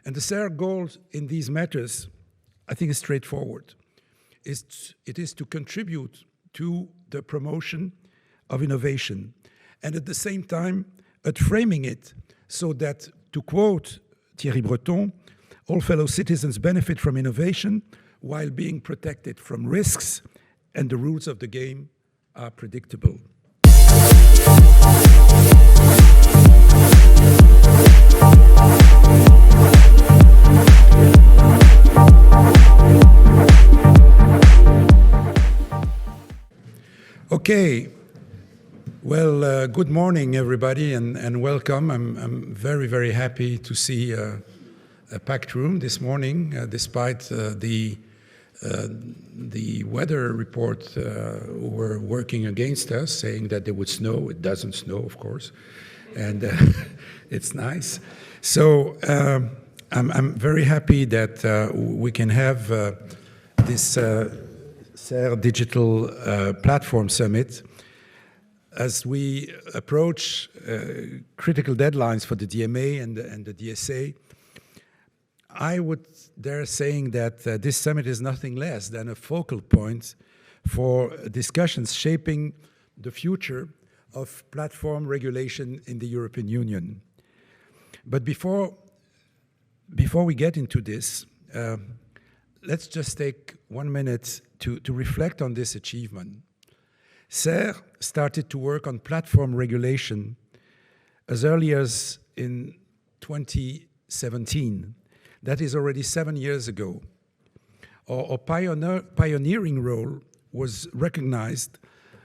And the CERRE goal in these matters, I think, is straightforward. It is to contribute to the promotion of innovation, and at the same time, at framing it so that, to quote Thierry Breton, all fellow citizens benefit from innovation while being protected from risks, and the rules of the game are predictable. Okay, well, good morning, everybody, and welcome. I'm very, very happy to see a packed room this morning, despite the weather report were working against us, saying that it would snow. It doesn't snow, of course, and it's nice. So I'm very happy that we can have this CERRE Digital Platform Summit. As we approach critical deadlines for the DMA and the DSA, I would dare saying that this summit is nothing less than a focal point for discussions shaping the future of platform regulation in the European Union. But before we get into this, let's just take 1 minute to reflect on this achievement. CERRE started to work on platform regulation as early as in 2017. That is already 7 years ago. Our pioneering role was recognized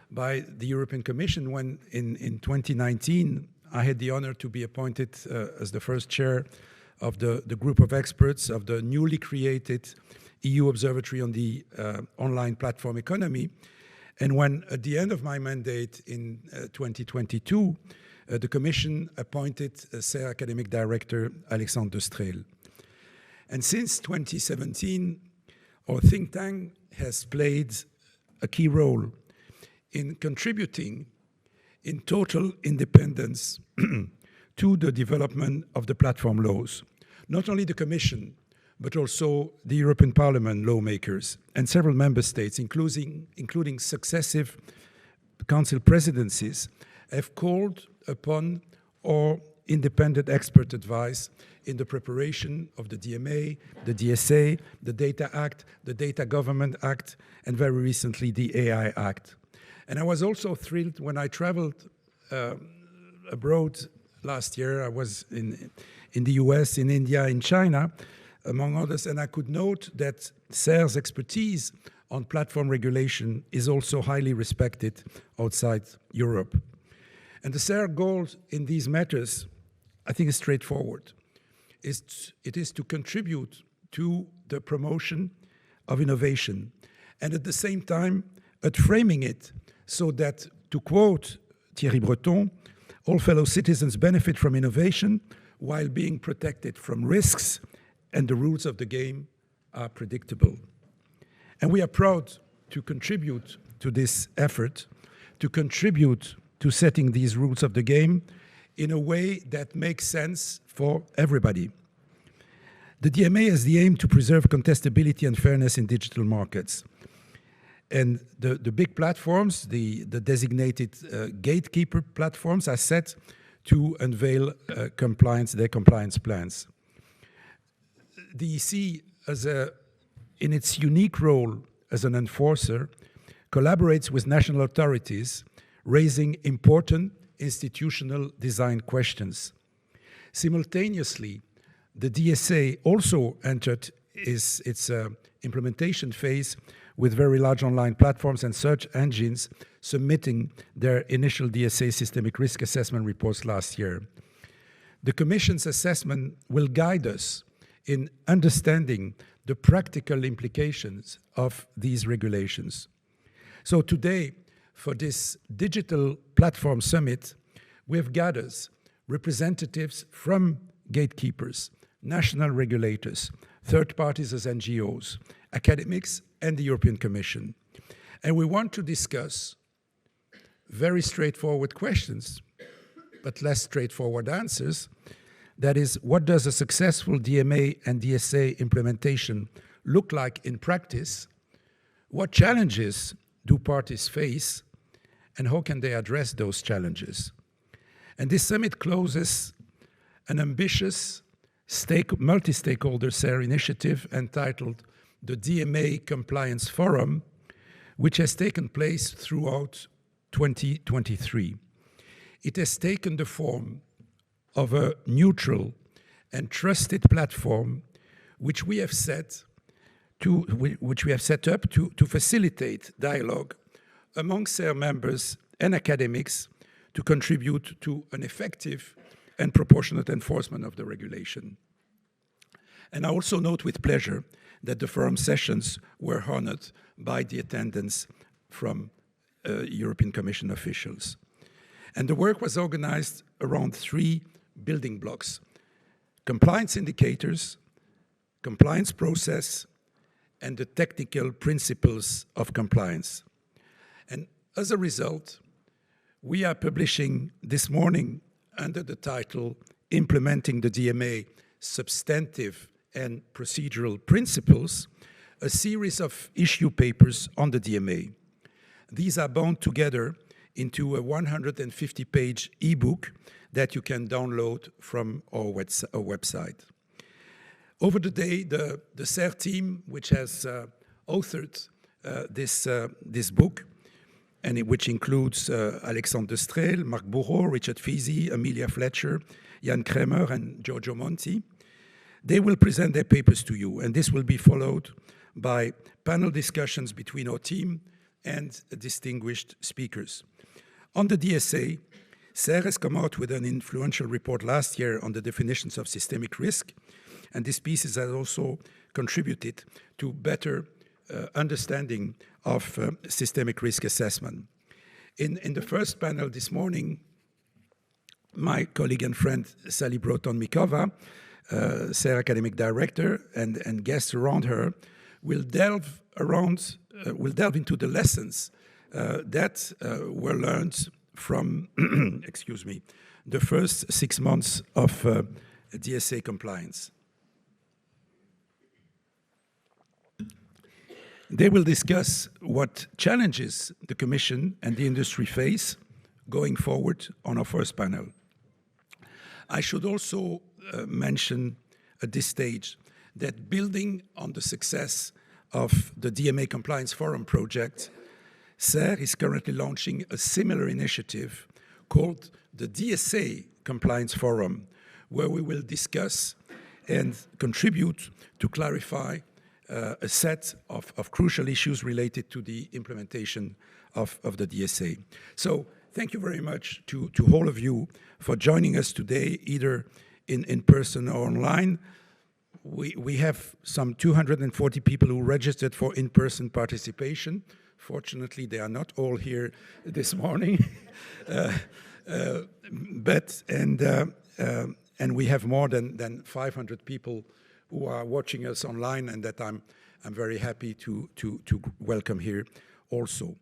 by the European Commission when in 2019 I had the honor to be appointed as the first chair of the group of experts of the newly created EU Observatory on the online platform economy. And when, at the end of my mandate in 2022, the Commission appointed CERRE Academic Director Alexandre Destrel. And since 2017, our think tank has played a key role in contributing in total independence to the development of the platform laws. Not only the Commission, but also the European Parliament lawmakers and several member states, including successive council presidencies, have called upon our independent expert advice in the preparation of the DMA, the DSA, the Data Act, the Data Government Act, and very recently the AI Act. And I was also thrilled when I traveled abroad last year. I was in the US, in India, in China, among others, and I could note that CERRE's expertise on platform regulation is also highly respected outside Europe. And the CERRE goal in these matters, I think, is straightforward. It is to contribute to the promotion of innovation, and at the same time, at framing it so that, to quote Thierry Breton, all fellow citizens benefit from innovation while being protected from risks, and the rules of the game are predictable. And we are proud to contribute to this effort, to contribute to setting these rules of the game in a way that makes sense for everybody. The DMA has the aim to preserve contestability and fairness in digital markets. And the big platforms, the designated gatekeeper platforms, are set to unveil their compliance plans. The EC, in its unique role as an enforcer, collaborates with national authorities, raising important institutional design questions. Simultaneously, the DSA also entered its implementation phase with very large online platforms and search engines submitting their initial DSA systemic risk assessment reports last year. The Commission's assessment will guide us in understanding the practical implications of these regulations. So today, for this digital platform summit, we have gathered representatives from gatekeepers, national regulators, third parties as NGOs, academics, and the European Commission. And we want to discuss very straightforward questions, but less straightforward answers, That is, what does a successful DMA and DSA implementation look like in practice? What challenges do parties face, and how can they address those challenges? And this summit closes an ambitious multi-stakeholder CERRE initiative entitled the DMA Compliance Forum, which has taken place throughout 2023. It has taken the form of a neutral and trusted platform which we have set up to facilitate dialogue among CERRE members and academics to contribute to an effective and proportionate enforcement of the regulation. And I also note with pleasure that the forum sessions were honored by the attendance from European Commission officials. And the work was organized around 3 building blocks: compliance indicators, compliance process, and the technical principles of compliance. And as a result, we are publishing this morning under the title Implementing the DMA Substantive and Procedural Principles, a series of issue papers on the DMA. These are bound together into a 150-page ebook that you can download from our website. Over the day, the CERRE team, which has authored this book, and which includes Alexandre Destrel, Marc Bourreau, Richard Feasy, Amelia Fletcher, Jan Kremer, and Giorgio Monti. They will present their papers to you, and this will be followed by panel discussions between our team and distinguished speakers. On the DSA, CERRE has come out with an influential report last year on the definitions of systemic risk, and this piece has also contributed to better understanding of systemic risk assessment. In the first panel this morning, my colleague and friend Sally Broughton-Mikova, CERRE academic director, and guests around her will delve into the lessons that were learned from, excuse me, the first 6 months of DSA compliance. They will discuss what challenges the Commission and the industry face going forward on our first panel. I should also mention at this stage that building on the success of the DMA Compliance Forum project, CERRE is currently launching a similar initiative called the DSA Compliance Forum, where we will discuss and contribute to clarify a set of crucial issues related to the implementation of the DSA. So thank you very much to all of you for joining us today, either in person or online. We have some 240 people who registered for in-person participation. Fortunately, they are not all here this morning. And we have more than 500 people who are watching us online, and that I'm very happy to welcome here also.